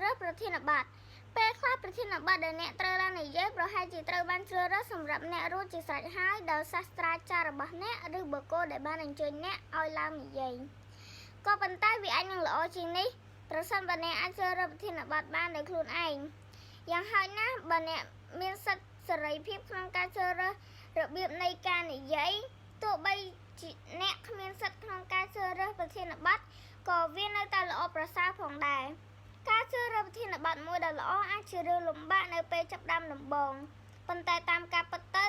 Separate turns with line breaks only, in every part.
រើសប្រធានបទពេលខ្លះប្រធានបទដែលអ្នកត្រូវឡើងនិយាយប្រហែលជាត្រូវបានជ្រើសរើសសម្រាប់អ្នករួចជាស្រេចហើយដោយសាស្ត្រាចារ្យរបស់អ្នកឬបុគ្គលដែលបានអញ្ជើញអ្នកឲ្យឡើងនិយាយក៏ប៉ុន្តែវាអាចនឹងល្អជាងនេះប្រសិនបើអ្នកអាចជ្រើសរើសប្រធានបទបានដោយខ្លួនឯងយ៉ាងហោចណាស់បើអ្នកមានសិទ្ធិសេរីភាពក្នុងការជ្រើសរើសរបៀបនៃការនិយាយទោះបីជាអ្នកគ្មានសិទ្ធិក្នុងការជ្រើសរើសប្រធានបទក៏វានៅតែល្អប្រសើរផងដែរការជ្រើសរើសប្រធានបទមួយដែលល្អអាចជារឿងលំបាកនៅពេលចាប់ផ្ដើមដំបូងប៉ុន្តែតាមការពិតទៅ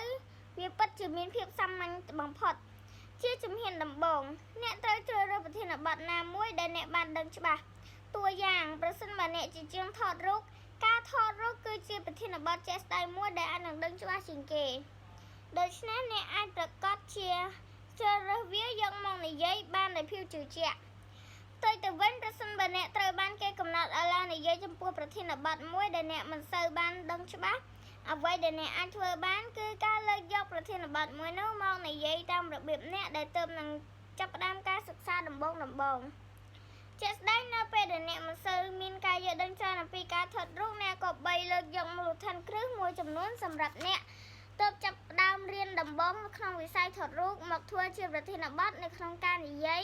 វាពិតជាមានភាពសាមញ្ញបំផុតជាជំហានដំបូងអ្នកត្រូវជ្រើសរើសប្រធានបទណាមួយដែលអ្នកបានដឹងច្បាស់តួយ៉ាងប្រសិនបើអ្នកជាជាងថតរូបការថតរូបគឺជាប្រធានបទជាក់ស្ដែងមួយដែលអាចនឹងដឹងច្បាស់ជាងគេដូច្នេះអ្នកអាចប្រកាសជាជ្រើសរើសវាយកមកនិយាយបានដោយភាពជឿជាក់ផ្ទុយទៅវិញប្រសិនបើអ្នកត្រូវបានគេកំណត់ឲ្យឡើងនិយាយចំពោះប្រធានបទមួយដែលអ្នកមិនសូវបានដឹងច្បាស់អ្វីដែលអ្នកអាចធ្វើបានគឺការលើកយកប្រធានបទមួយនោះមកនិយាយតាមរបៀបអ្នកដែលទើបនឹងចាប់ផ្ដើមការសិក្សាដំបូងជាក់ស្ដែងនៅពេលដែលអ្នកមិនសូវមានការយល់ដឹងច្រើនអំពីការថតរូបអ្នកក៏បីលើកយកមូលដ្ឋានគ្រឹះមួយចំនួនសម្រាប់អ្នកទើបចាប់ផ្ដើមរៀនដំបូងក្នុងវិស័យថតរូបមកធ្វើជាប្រធានបទនៅក្នុងការនិយាយ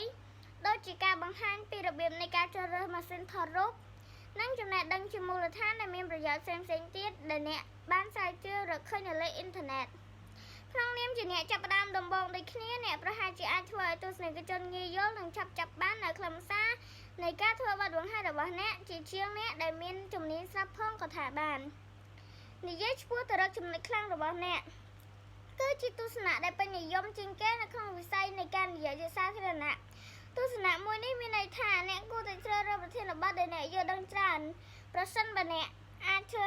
ដូចជាការបង្ហាញពីរបៀបនៃការជ្រើសរើសម៉ាស៊ីនថតរូបនិងចំណេះដឹងជាមូលដ្ឋានដែលមានប្រយោជន៍ផ្សេងៗទៀតដែលអ្នកបានស្រាវជ្រាវរកឃើញនៅលើអ៊ីនធឺណិតក្នុងនាមជាអ្នកចាប់ផ្ដើមដំបូងដូចគ្នាអ្នកប្រហែលជាអាចធ្វើឲ្យទស្សនិកជនងាយយល់និងចាប់បាននៅខ្លឹមសារនៃការធ្វើបទបង្ហាញរបស់អ្នកជាជាងអ្នកដែលមានជំនាញស្រាប់ផងក៏ថាបាននិយាយឆ្ពោះទៅរកចំណុចខ្លាំងរបស់អ្នកគឺជាទស្សនៈដែលពេញនិយមជាងគេនៅក្នុងវិស័យនៃការនិយាយជាសាធារណៈទស្សនៈមួយនេះមានន័យថាអ្នកគួរតែជ្រើសរើសប្រធានបទដែលអ្នកយល់ដឹងច្រើនប្រសិនបើអ្នកអាចជ្រើស